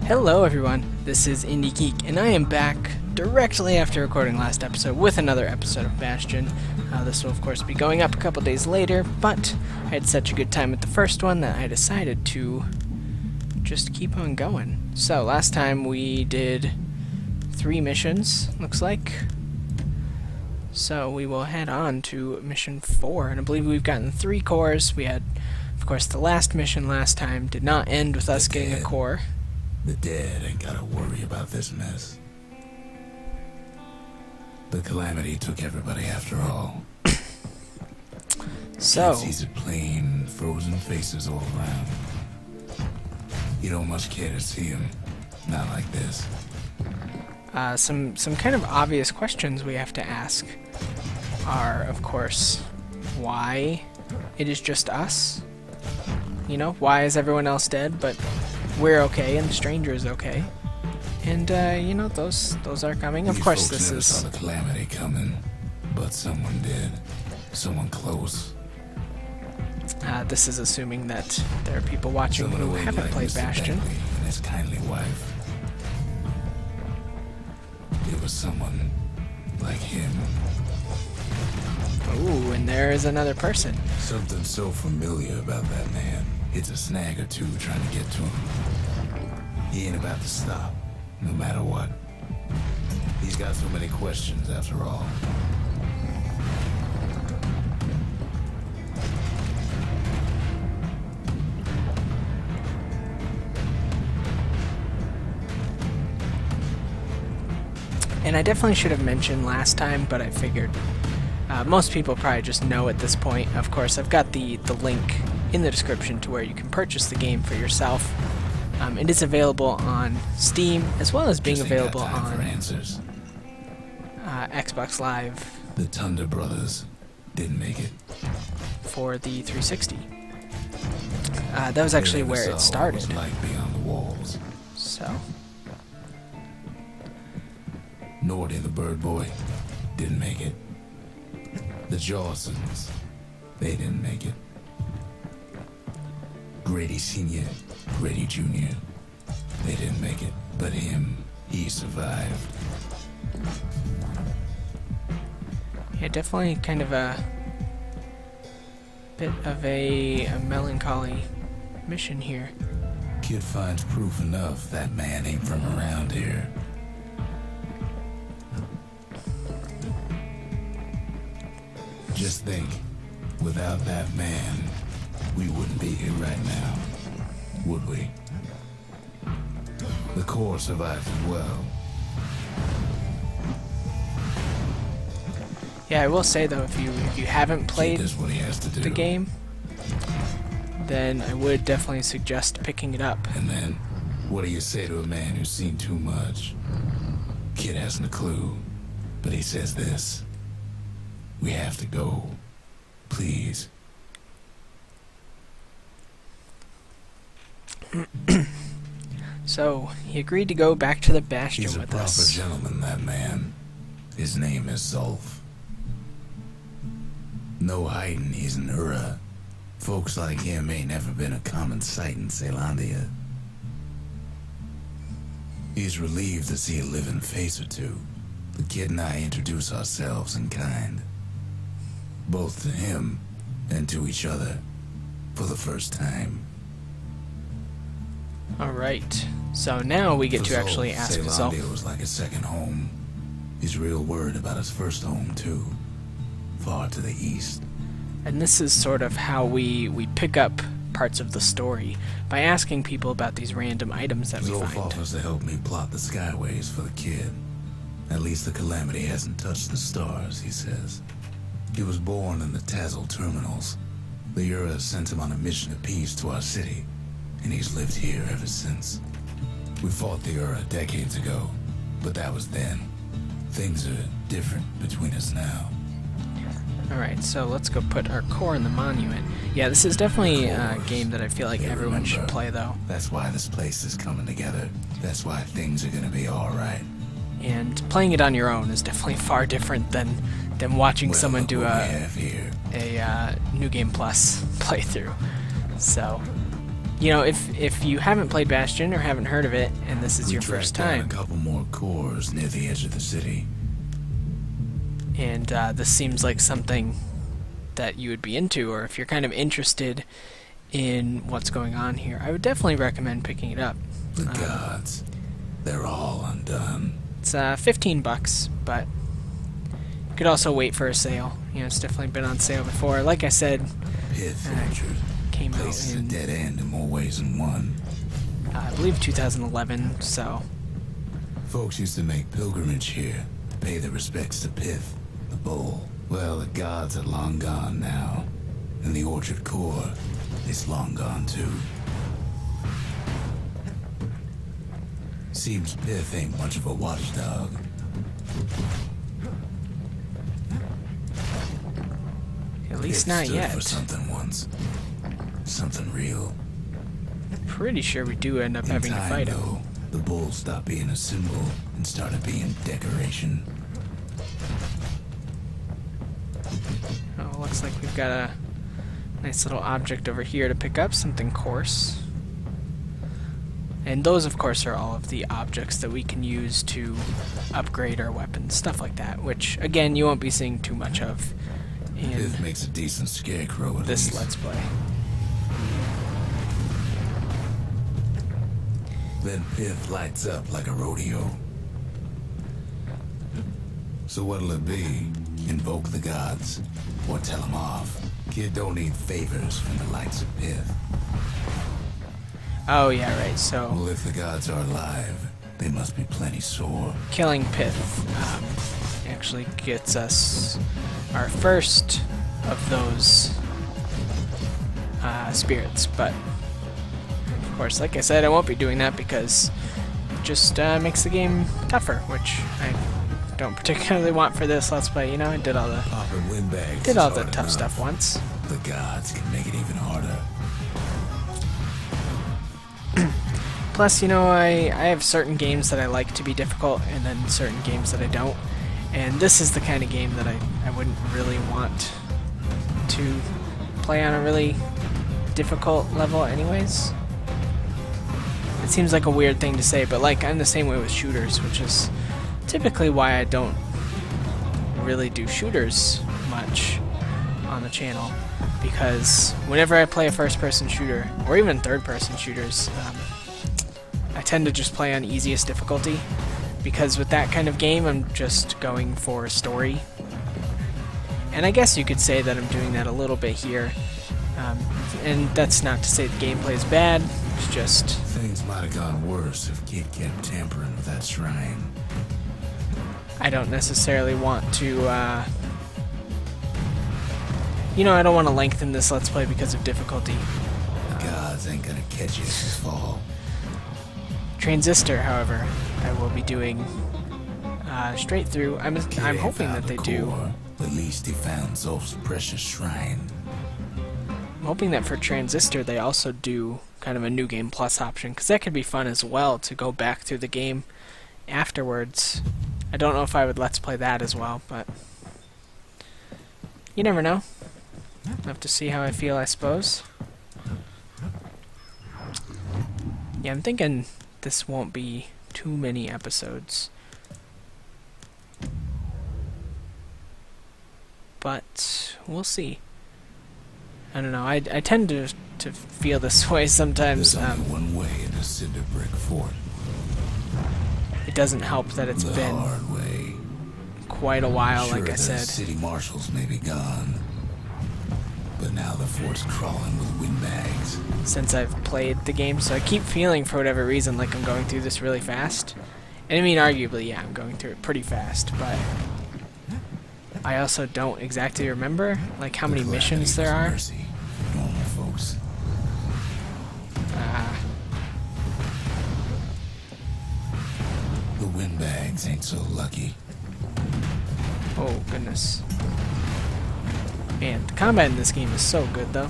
Hello everyone, this is IndieGeek, and I am back directly after recording last episode with another episode of Bastion. This will of course be going up a couple days later, but I had such a good time with the first one that I decided to just keep on going. So last time we did 3 missions, looks like. So we will head on to mission 4, and I believe we've gotten 3 cores. We had, of course, the last mission last time did not end with us getting a core. The dead ain't gotta worry about this mess. The calamity took everybody after all. So These are plain, frozen faces all around. You don't much care to see them. Not like this. some kind of obvious questions we have to ask are, of course, why it is just us? You know, why is everyone else dead, but we're okay and the stranger is okay? And you know, those are coming. Of course, this never is saw the calamity coming, but someone did. Someone close. this is assuming that there are people watching Someone who away haven't like played Mr. Bastion. Bentley and his kindly wife. It was someone like him. Ooh, and there is another person. Something so familiar about that man. It's a snag or two trying to get to him. He ain't about to stop, no matter what. He's got so many questions after all. And I definitely should have mentioned last time, but I figured most people probably just know at this point. Of course, I've got the link in the description to where you can purchase the game for yourself. It is available on Steam, as well as being available on Xbox Live. The Thunder Brothers didn't make it. For the 360. That was actually They never where it saw started. what it was like beyond the walls. So, Nordy the Bird Boy didn't make it. The Jawsons, they didn't make it. Grady Sr., Grady Jr., they didn't make it. But him, he survived. yeah, definitely kind of a bit of a melancholy mission here. Kid finds proof enough that man ain't from around here. Just think, without that man, we wouldn't be here right now, would we? The core survived as well. Yeah, I will say though, if you haven't played Kid does what he has to do. the game, then I would definitely suggest picking it up. And then, what do you say to a man who's seen too much? Kid hasn't a clue, but he says this. We have to go. Please. So, he agreed to go back to the Bastion He's a with proper us. gentleman, that man. His name is Zulf. No hiding he's an Ura. Folks like him ain't never been a common sight in Celandia. He's relieved to see a living face or two. The kid and I introduce ourselves in kind. Both to him and to each other for the first time. Alright, so now we get For to actually Zulf, ask Celandia Zulf. was like a second home. He's real worried about his first home too. Far to the east. And this is sort of how we pick up parts of the story, by asking people about these random items that we Zulf find. offers to help me plot the skyways for the kid. At least the calamity hasn't touched the stars, he says. He was born in the Tazzle terminals. The Ura sent him on a mission of peace to our city, and he's lived here ever since. We fought the Ura decades ago, but that was then. Things are different between us now. Alright, so let's go put our core in the monument. Yeah, this is definitely a game that I feel like Yeah, everyone should remember, play, though. That's why this place is coming together. That's why things are gonna be alright. And playing it on your own is definitely far different than watching Well, someone look do what we a have here. New Game Plus playthrough. So, you know, if you haven't played Bastion or haven't heard of it, and this is We your tracked first down time, a couple more cores near the edge of the city. and this seems like something that you would be into, or if you're kind of interested in what's going on here, I would definitely recommend picking it up. The gods, they're all undone. It's $15, but you could also wait for a sale. You know, it's definitely been on sale before. Like I said, Pith Orchard. came out Place is a in, dead end in more ways than one. I believe 2011, so Folks used to make pilgrimage here to pay their respects to Pith, the bull. Well, the gods are long gone now, and the orchard core is long gone too. Seems Pith ain't much of a watchdog. at least Pith not stood yet. for something once. Something real. Pretty sure we do end up In having to time, fight him. though, the bull stopped being a symbol and started being decoration. Oh, looks like we've got a nice little object over here to pick up, something coarse. And those, of course, are all of the objects that we can use to upgrade our weapons, stuff like that, which, again, you won't be seeing too much of in Pith makes a decent scarecrow at this least. Let's Play. Then Pith lights up like a rodeo. So what'll it be? Invoke the gods, or tell them off? Kid don't need favors from the likes of Pith. Oh, yeah, right, so Well, if the gods are alive, they must be plenty sore. killing Pith actually gets us our first of those spirits, but of course, like I said, I won't be doing that because it just makes the game tougher, which I don't particularly want for this Let's Play. You know, I did all the Popping windbags did is all the hard tough enough. stuff once. The gods can make it even harder. Plus, you know, I have certain games that I like to be difficult, and then certain games that I don't. And this is the kind of game that I wouldn't really want to play on a really difficult level anyways. It seems like a weird thing to say, but like I'm the same way with shooters, which is typically why I don't really do shooters much on the channel. Because whenever I play a first-person shooter, or even third-person shooters, I tend to just play on easiest difficulty, because with that kind of game I'm just going for story. And I guess you could say that I'm doing that a little bit here, and that's not to say the gameplay is bad, it's just... Things might have gone worse if Kid kept tampering with that shrine. I don't necessarily want to, you know, I don't want to lengthen this Let's Play because of difficulty. The gods ain't gonna catch you this fall. Transistor, however, I will be doing straight through. I'm Kid ain't hoping found that they the do. core. At least he found Zolf's precious shrine. I'm hoping that for Transistor they also do kind of a New Game Plus option, because that could be fun as well to go back through the game afterwards. I don't know if I would Let's Play that as well, but you never know. I'll have to see how I feel, I suppose. Yeah, I'm thinking this won't be too many episodes. But we'll see. I don't know. I tend to feel this way sometimes. There's only one way in a cinder brick fort. It doesn't help that it's The been hard way. quite a while, Sure, like I the said. city marshals may be gone, but now the fort's crawling with windbags. Since I've played the game, so I keep feeling for whatever reason like I'm going through this really fast. And I mean, arguably, yeah, I'm going through it pretty fast, but I also don't exactly remember like how many The missions calamity there was are. mercy for normal folks. The windbags ain't so lucky. Oh goodness. Man, the combat in this game is so good though.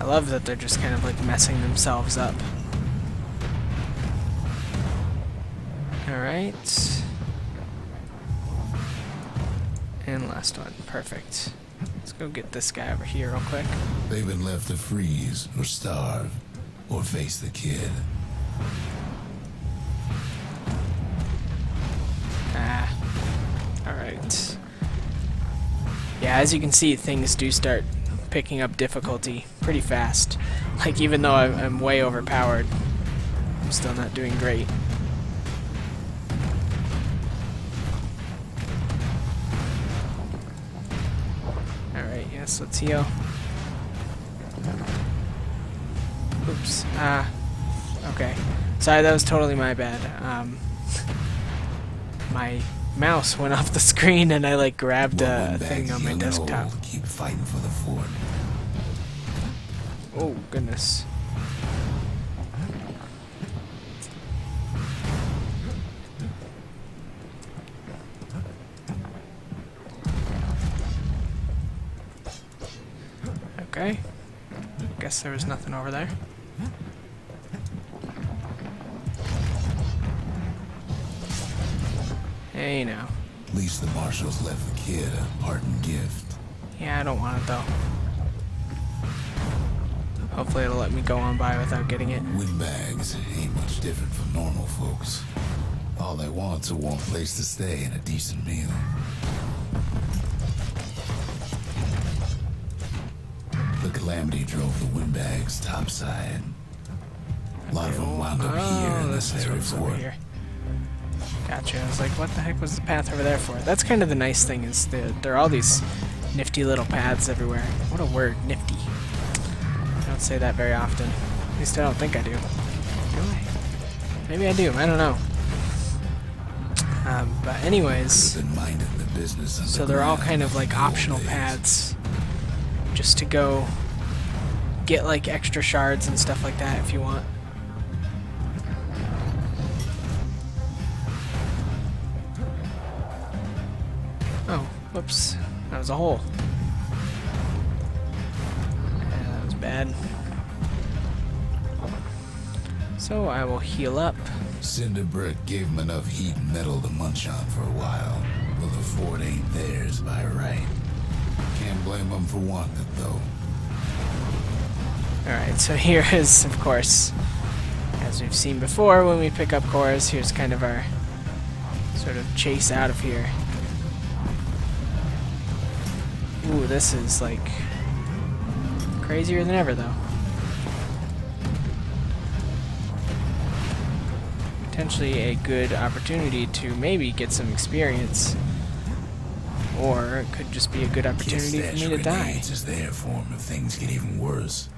I love that they're just kind of like messing themselves up. Alright. And last one. Perfect. Let's go get this guy over here real quick. They've been left to freeze or starve or face the kid. Alright. Yeah, as you can see, things do start picking up difficulty pretty fast. Like, even though I'm way overpowered, I'm still not doing great. Alright, yes, let's heal. Oops. Okay. Sorry, that was totally my bad. My mouse went off the screen and I like grabbed a thing on my desktop. Keep fighting for the fort. Oh, goodness. Okay. Guess there was nothing over there. Hey, now. At least the marshals left the kid a parting gift. Yeah, I don't want it though. Hopefully it'll let me go on by without getting it. Windbags ain't much different from normal folks. All they want's a warm place to stay and a decent meal. The Calamity drove the Windbags topside. A lot of them wound up here in this area fort. Here. Gotcha. I was like, what the heck was the path over there for? That's kind of the nice thing, is there are all these nifty little paths everywhere. What a word, nifty. I don't say that very often. At least I don't think I do. Do I? Maybe I do. I don't know. But anyways, so they're all kind of like optional paths, just to go get like extra shards and stuff like that if you want. Oh, whoops. That was a hole. Yeah, that was bad. So I will heal up. Cinderbrick gave him enough heat and metal to munch on for a while. Well, the fort ain't theirs by right. Can't blame them for wanting it, though. Alright, so here is, of course, as we've seen before when we pick up cores, here's kind of our sort of chase out of here. Ooh, this is like crazier than ever, though. Potentially a good opportunity to maybe get some experience, or it could just be a good opportunity for me to die. Is there for him if things get even worse.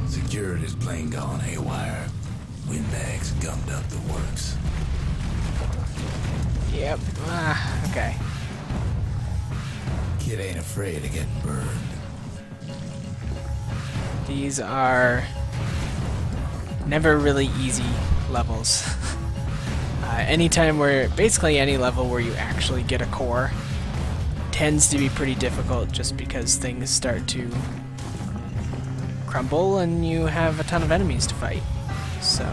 Security's plane gone haywire. Windbags gummed up the works. Yep. Okay. Kid ain't afraid of getting burned. These are never really easy levels. Anytime where, basically any level where you actually get a core tends to be pretty difficult, just because things start to crumble and you have a ton of enemies to fight. So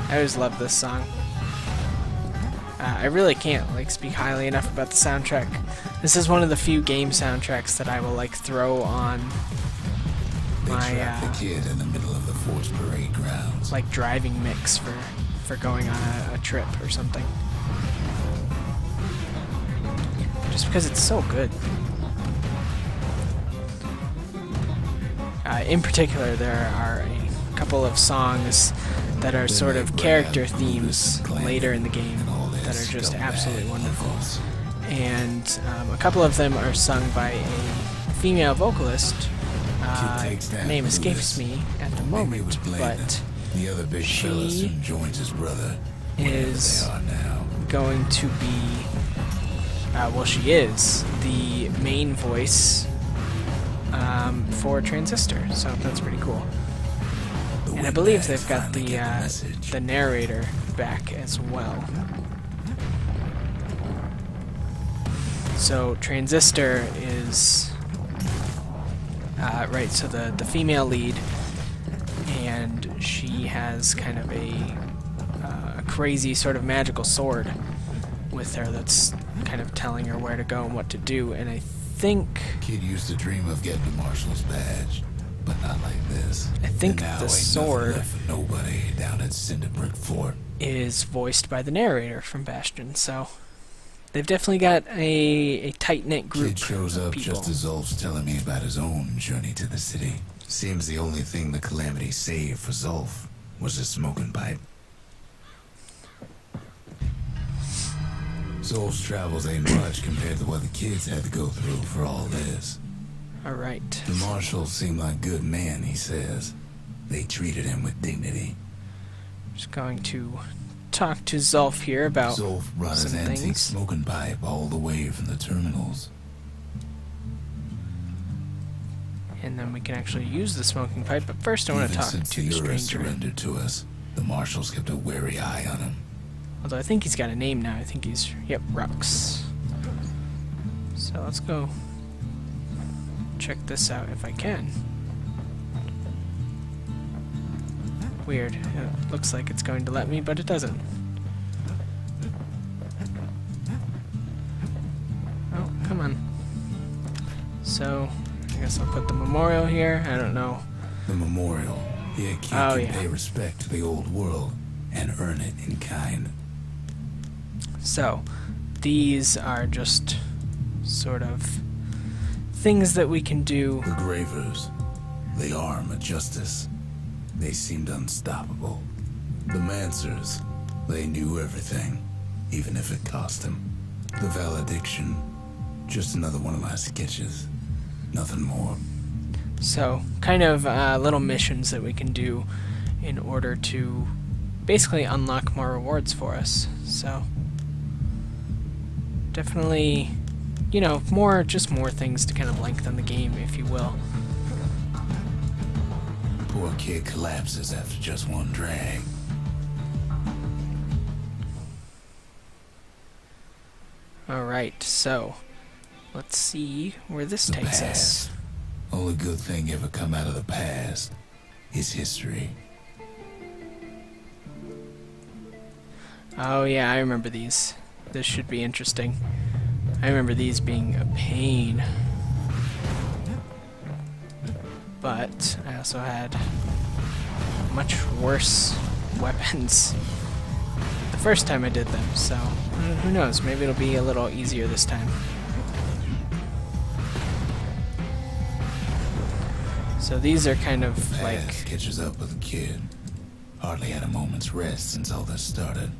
I always love this song. I really can't like speak highly enough about the soundtrack. This is one of the few game soundtracks that I will like throw on my the kid in the middle of the fort's parade grounds. Like driving mix for going on a trip or something. Just because it's so good. In particular, there are a couple of songs that are sort of character themes later in the game that are just absolutely wonderful. And a couple of them are sung by a female vocalist. Her name escapes me at the moment, but she is going to be, well, she is the main voice for Transistor, so that's pretty cool. And I believe they've got the narrator back as well. So Transistor is right. So the female lead, and she has kind of a crazy sort of magical sword with her that's kind of telling her where to go and what to do. And I think Kid used to dream of getting a marshal's badge, but not like this. I think and now the ain't sword nothing left for nobody down at Cinderbrick Fort. is voiced by the narrator from Bastion. So they've definitely got a tight-knit group Kid shows of up people. just as Zulf's telling me about his own journey to the city. Seems the only thing the Calamity saved for Zulf was his smoking pipe. Zulf's travels ain't much compared to what the kids had to go through for all this. Alright. The marshals seem like good men, he says. They treated him with dignity. Just going to talk to Zulf here about Zulf brought his some antique things. smoking pipe all the way from the terminals. And then we can actually use the smoking pipe, but first I want to Even talk since to the the Ura stranger. surrendered to us, the marshals kept a wary eye on him. Although I think he's got a name now. I think he's, yep, Rux. So let's go check this out if I can. Weird. It looks like it's going to let me, but it doesn't. Oh, come on. So, I guess I'll put the memorial here. I don't know. The memorial. Yeah, kid Oh, can yeah. pay respect to the old world and earn it in kind. So, these are just sort of things that we can do. The Gravers, the arm of justice. They seemed unstoppable. The Mancers, they knew everything, even if it cost them. The Valediction, just another one of my sketches. Nothing more. So, kind of little missions that we can do in order to basically unlock more rewards for us. So, definitely, you know, just more things to kind of lengthen the game, if you will. Poor kid collapses after just one drag. Alright, so, let's see where this The takes us. past. Only good thing ever come out of the past is history. Oh yeah, I remember these. This should be interesting. I remember these being a pain. But I also had much worse weapons the first time I did them, so who knows, maybe it'll be a little easier this time. So these are kind of Past like, catches up with the kid. Hardly had a moment's rest since all this started.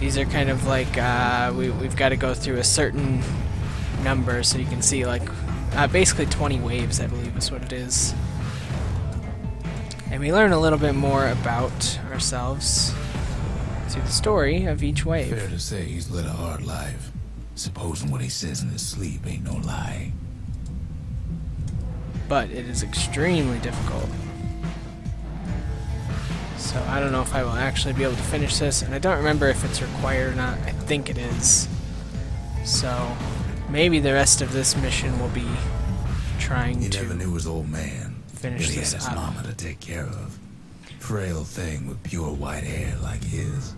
these are kind of like, we've got to go through a certain number, so you can see like, basically 20 waves, I believe is what it is. And we learn a little bit more about ourselves through the story of each wave. Fair to say he's led a hard life. Supposing what he says in his sleep ain't no lie. But it is extremely difficult. So I don't know if I will actually be able to finish this, and I don't remember if it's required or not. I think it is. So maybe the rest of this mission will be trying He never to knew his old man. finish But he had this his up. mama to take care of. Frail thing with pure white hair like his.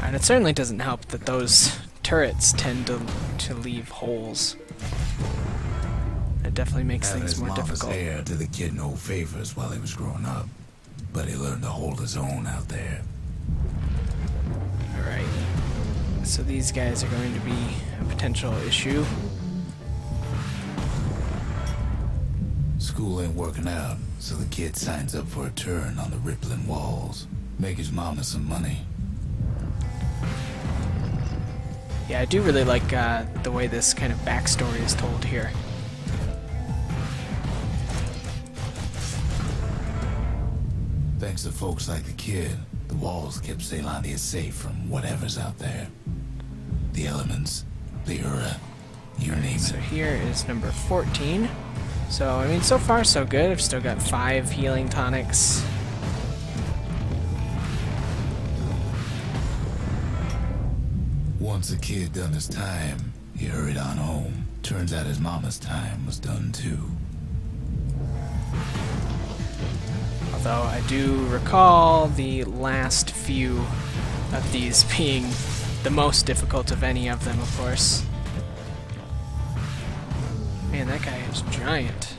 And it certainly doesn't help that those turrets tend to leave holes. It definitely makes Having things his more mama's difficult. hair did the kid no favors while he was growing up. But he learned to hold his own out there. Alright. So these guys are going to be a potential issue. School ain't working out, so the kid signs up for a turn on the rippling walls. Make his mama some money. Yeah, I do really like the way this kind of backstory is told here. Thanks to folks like the kid, the walls kept Ceylondia safe from whatever's out there. The elements, the Ura, you name So it. here is number 14. So, I mean, so far so good. I've still got 5 healing tonics. Once the kid done his time, he hurried on home. Turns out his mama's time was done too. Although I do recall the last few of these being the most difficult of any of them, of course. Man, that guy is giant.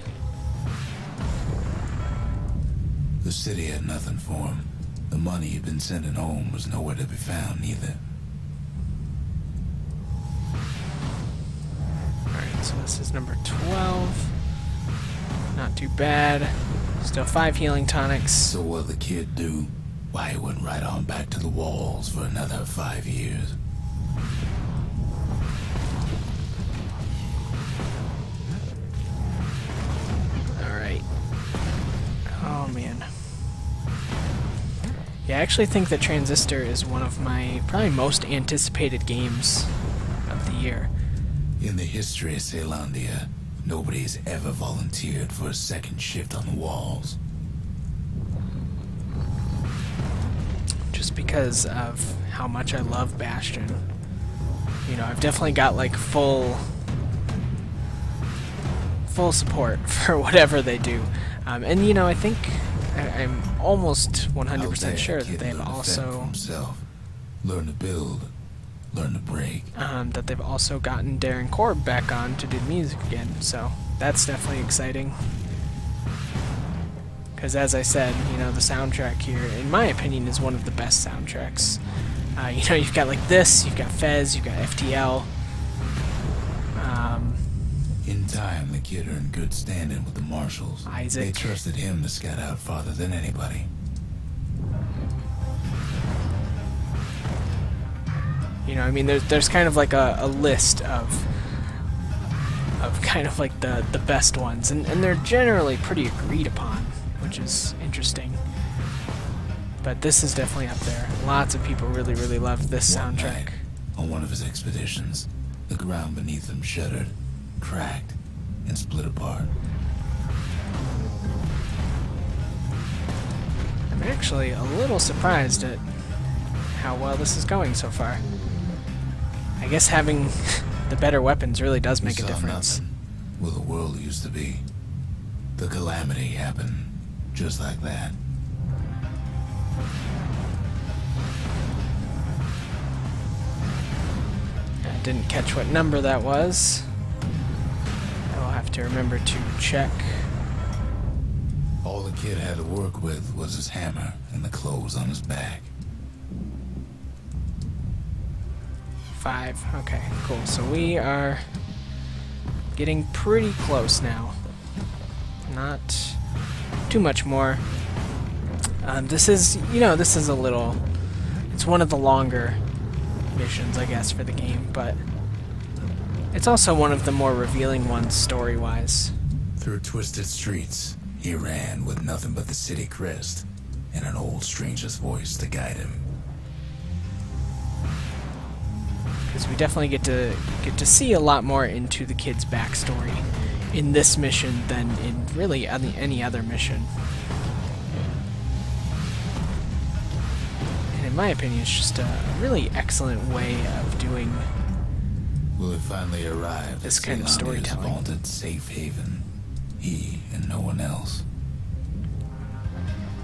The city had nothing for him. The money he'd been sending home was nowhere to be found either. Alright, so this is number 12. Not too bad. Still 5 healing tonics. So what'd the kid do? Why, he went right on back to the walls for another 5 years. Alright. Oh man. Yeah, I actually think that Transistor is one of my probably most anticipated games of the year. In the history of Caelondia, nobody's ever volunteered for a second shift on the walls. Just because of how much I love Bastion. You know, I've definitely got like full support for whatever they do. And you know, I think I'm almost 100% sure that they've also learn to build, learn to break. That they've also gotten Darren Korb back on to do music again. So that's definitely exciting. Because as I said, you know, the soundtrack here, in my opinion, is one of the best soundtracks. You know, you've got like this, you've got Fez, you've got FTL. In time, the kid earned good standing with the marshals. Isaac. They trusted him to scout out farther than anybody. You know, I mean, there's kind of like a list of kind of like the best ones, and they're generally pretty agreed upon, which is interesting. But this is definitely up there. Lots of people really, really love this One soundtrack. night, on one of his expeditions, the ground beneath him shuddered, cracked, and split apart. I'm actually a little surprised at how well this is going so far. I guess having the better weapons really does make a difference. Nothing where the world used to be. The calamity happened just like that. I didn't catch what number that was. I will have to remember to check. All the kid had to work with was his hammer and the clothes on his back. 5. Okay, cool. So we are getting pretty close now. Not too much more. This is, you know, this is a little... It's one of the longer missions, I guess, for the game, but it's also one of the more revealing ones story-wise. Through twisted streets, he ran with nothing but the city crest and an old stranger's voice to guide him. Because we definitely get to see a lot more into the kid's backstory in this mission than in really any other mission. And in my opinion, it's just a really excellent way of doing Will it finally arrive this at kind of Caelondia's storytelling. vaulted safe haven? He and no one else.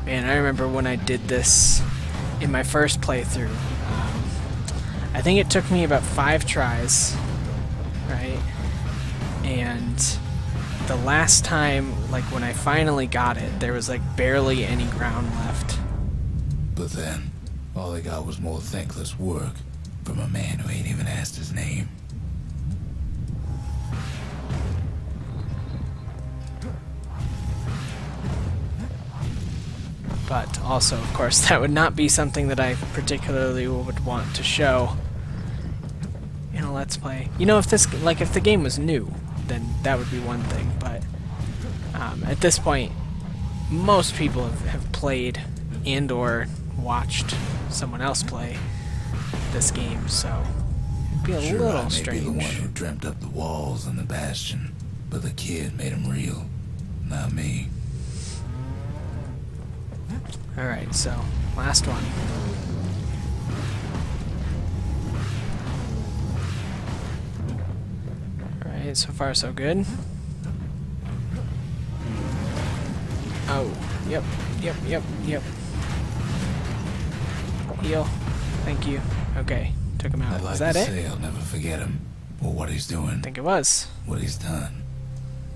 Man, I remember when I did this in my first playthrough. I think it took me about 5 tries, right? And the last time, like when I finally got it, there was like barely any ground left. But then, all they got was more thankless work from a man who ain't even asked his name. But also, of course, that would not be something that I particularly would want to show in a Let's Play. You know, if the game was new, then that would be one thing, but at this point, most people have played and or watched someone else play this game, so it'd be a little I may strange. be the one who dreamt up the walls and the Bastion, but the kid made them real, not me. Alright, so, last one. Alright, so far so good. Oh, yep. Heal. Thank you. Okay, took him out. I'd like Is that to it? say I'll never forget him, or what he's doing, I think it was. what he's done.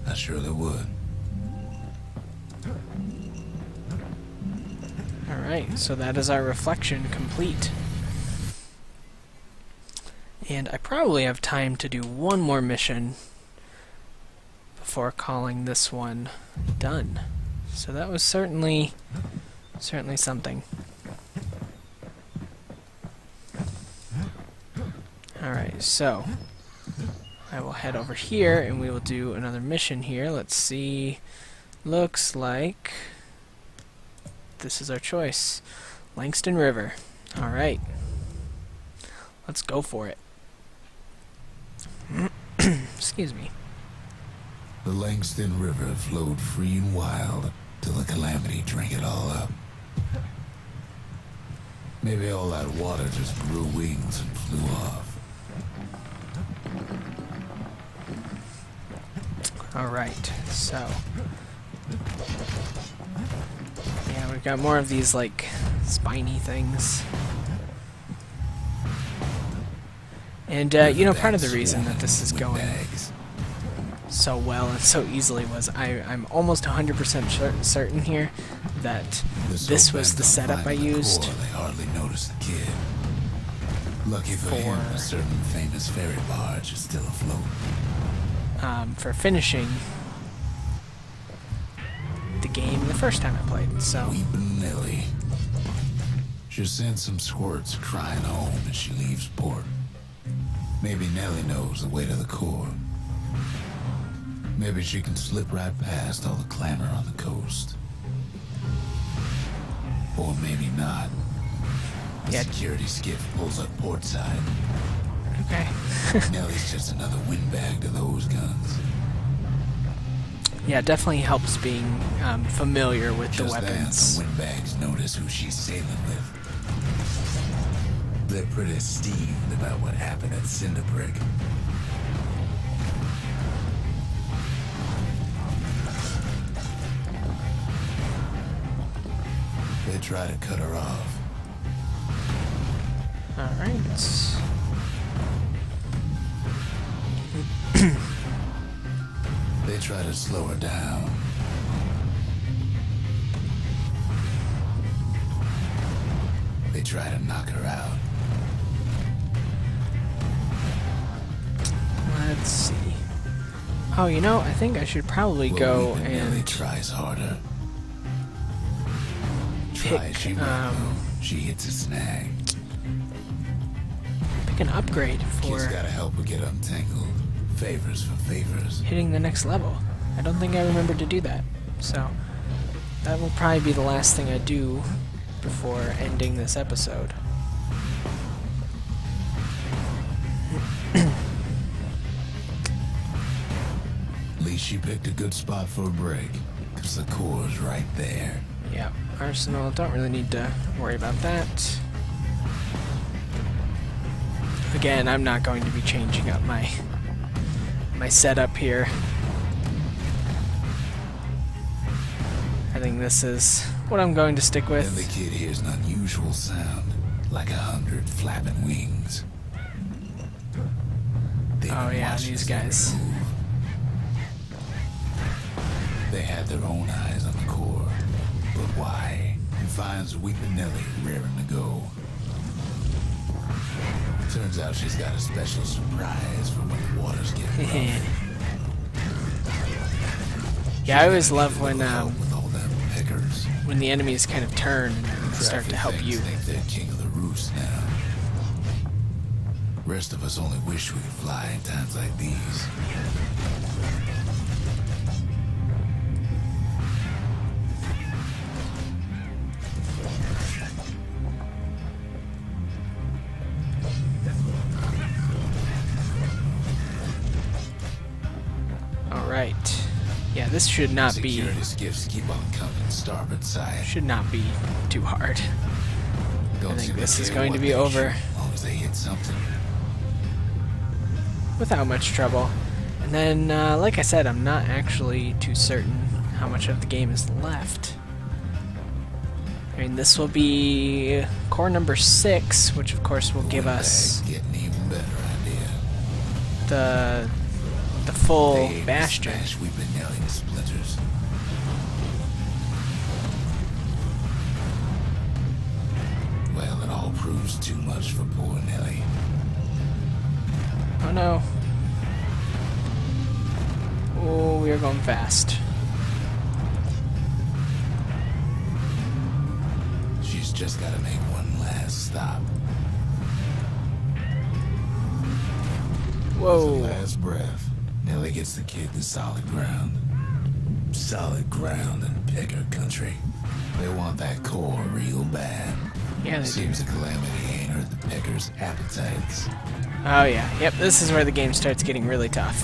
I surely would. Alright, so that is our reflection complete. And I probably have time to do one more mission before calling this one done. So that was certainly something. Alright, so I will head over here and we will do another mission here. Let's see. Looks like this is our choice. Langston River. Alright. Let's go for it. Excuse me. The Langston River flowed free and wild till the calamity drank it all up. Maybe all that water just grew wings and flew off. Alright, so yeah, we've got more of these like spiny things. And you know, part of the reason that this is going so well and so easily was I'm almost 100% certain here that this was the setup I used they hardly noticed the kid. Lucky for him, a certain famous ferry barge is still afloat. For finishing the game the first time I played. So Weepin' Nellie. She sends some squirts crying home as she leaves port. Maybe Nellie knows the way to the core. Maybe she can slip right past all the clamor on the coast. Or maybe not. The security skiff pulls up portside. okay. Nellie's just another windbag to those guns. Yeah, it definitely helps being familiar with the Just weapons. then, the windbags notice who she's sailing with. They're pretty steamed about what happened at Cinderbrick. They try to cut her off. Alright. They try to slow her down. They try to knock her out. Let's see. Oh, you know, I think I should probably go Weepin' Nellie and tries harder. pick, Try as she might, though, she hits a snag. pick an upgrade Kid's for gotta help her get untangled. Favors for favors. hitting the next level. I don't think I remembered to do that. So that will probably be the last thing I do before ending this episode. At least she picked a good spot for a break, because the core's right there. Yeah, Arsenal, don't really need to worry about that. Again, I'm not going to be changing up my setup here. I think this is what I'm going to stick Then the with. kid hears an unusual sound, like 100 flapping wings. They've Oh been yeah, watching these us every guys. move. They had their own eyes on the core, but why? He finds Weepin' Nellie raring to go. Turns out she's got a special surprise for when the waters get rough. Yeah, I always love when with all them pickers. when the enemies kind of turn and start to help you. Think they're king of the roost now. Rest of us only wish we could fly in times like these. Alright. Yeah, this should not be Security skiffs keep on coming starboard side. too hard. Don't I think seem this is care going what to be they over shoot, as long as they hit something. without much trouble. And And then, like I said, I'm not actually too certain how much of the game is left. I mean, this will be core number 6, which of course will give us Getting even better idea. the full They aim to Bastion. smash Weeping Nelly to splinters. Well, it all proves too much for poor Nelly. Oh no. Oh, we are going fast. She's just gotta make one last stop. Whoa. With the last breath, Nelly gets the kid to solid ground. Solid ground in Pecker country. They want that core real bad. Yeah, they do. Seems the Calamity ain't hurt the Peckers' appetites. Oh yeah. Yep, this is where the game starts getting really tough.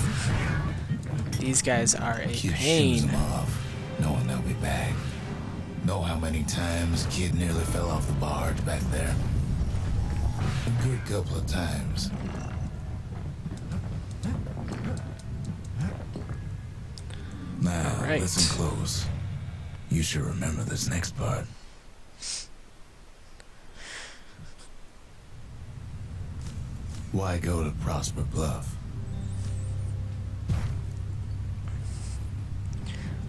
These guys are a Kid shoes pain. them off, knowing they'll be back. Know how many times Kid nearly fell off the barge back there? A good couple of times. Now, Alright. listen close. You should remember this next part. Why go to Prosper Bluff?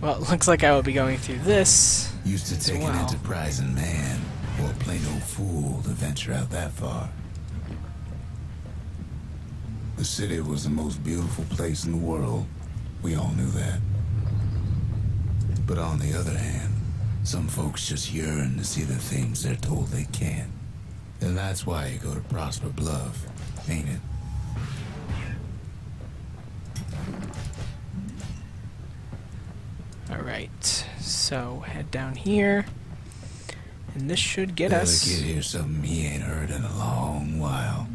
Well, it looks like I will be going through this. Used to as take well. an enterprising man or a plain old fool to venture out that far. The city was the most beautiful place in the world. We all knew that. But on the other hand, some folks just yearn to see the things they're told they can't. And that's why you go to Prosper Bluff, ain't it? Alright, so head down here. And this should get Let us. the kid hear something he ain't heard in a long while.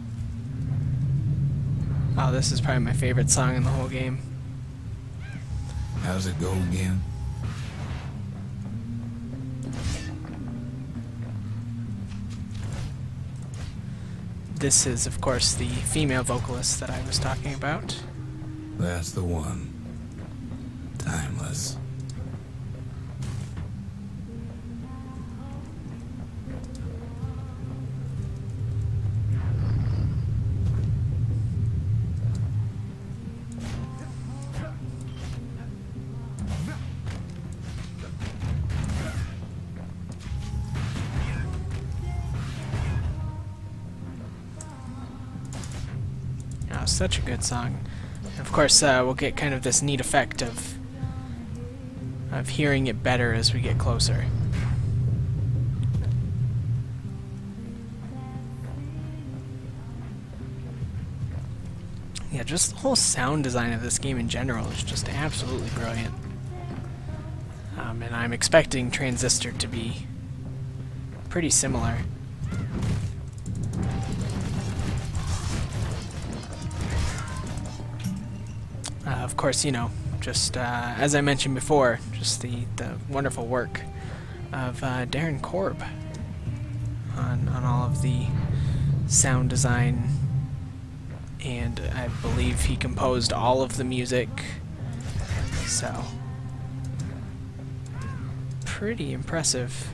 Oh, this is probably my favorite song in the whole game. How's it go again? This is, of course, the female vocalist that I was talking about. That's the one. Timeless. Oh, such a good song. And of course, we'll get kind of this neat effect of hearing it better as we get closer. Yeah, just the whole sound design of this game in general is just absolutely brilliant. And I'm expecting Transistor to be pretty similar. Of course, you know, just as I mentioned before, just the wonderful work of Darren Korb on all of the sound design, and I believe he composed all of the music, so pretty impressive.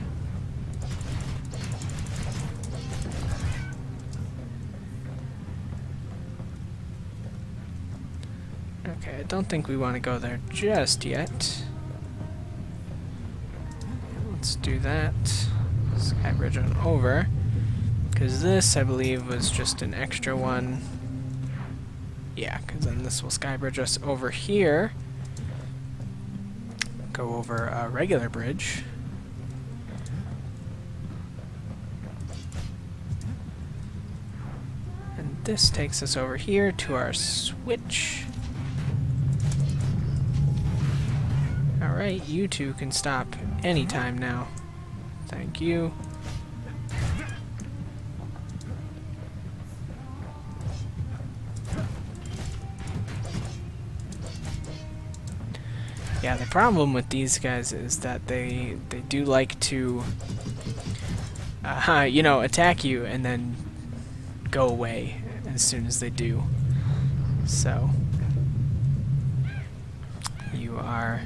Okay, I don't think we want to go there just yet. Let's do that. Skybridge on over. Because this, I believe, was just an extra one. Yeah, because then this will skybridge us over here. Go over a regular bridge. And this takes us over here to our switch. Alright, you two can stop anytime now. Thank you. Yeah, the problem with these guys is that they do like to, you know, attack you and then go away as soon as they do. So, you are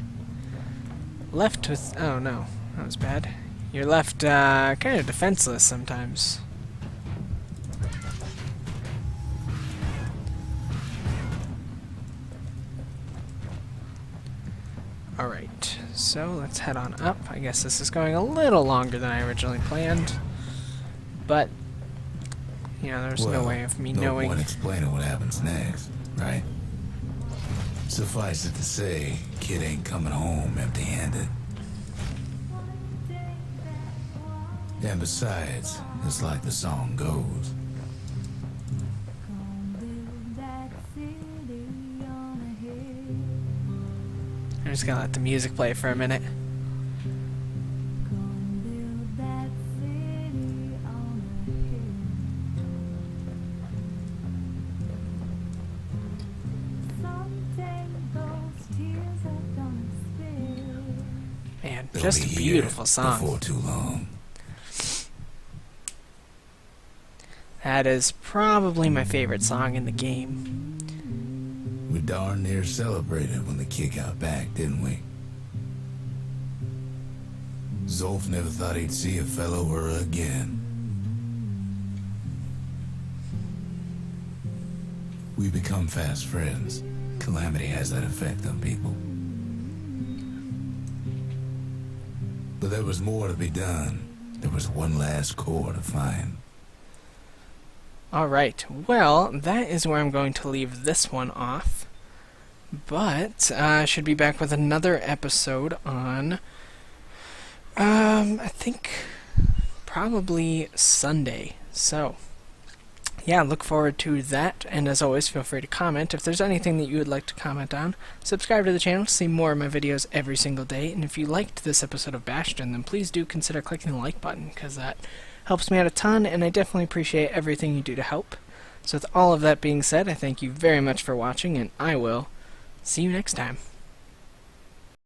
left with... Oh, no. That was bad. You're left kind of defenseless sometimes. Alright, so let's head on up. I guess this is going a little longer than I originally planned. But, you know, there's no way of me knowing... No point explaining what happens next, right? Suffice it to say, kid ain't coming home empty-handed. And besides, it's like the song goes. I'm just gonna let the music play for a minute. Man, just a beautiful song. Before too long. That is probably my favorite song in the game. We darn near celebrated when the kid got back, didn't we? Zolf never thought he'd see a fellow or again. We become fast friends. Calamity has that effect on people. But there was more to be done. There was one last core to find. Alright, well, that is where I'm going to leave this one off. But I should be back with another episode on, I think, probably Sunday. So, yeah, look forward to that. And as always, feel free to comment. If there's anything that you would like to comment on, subscribe to the channel to see more of my videos every single day. And if you liked this episode of Bastion, then please do consider clicking the like button, because that helps me out a ton, and I definitely appreciate everything you do to help. So with all of that being said, I thank you very much for watching, and I will see you next time.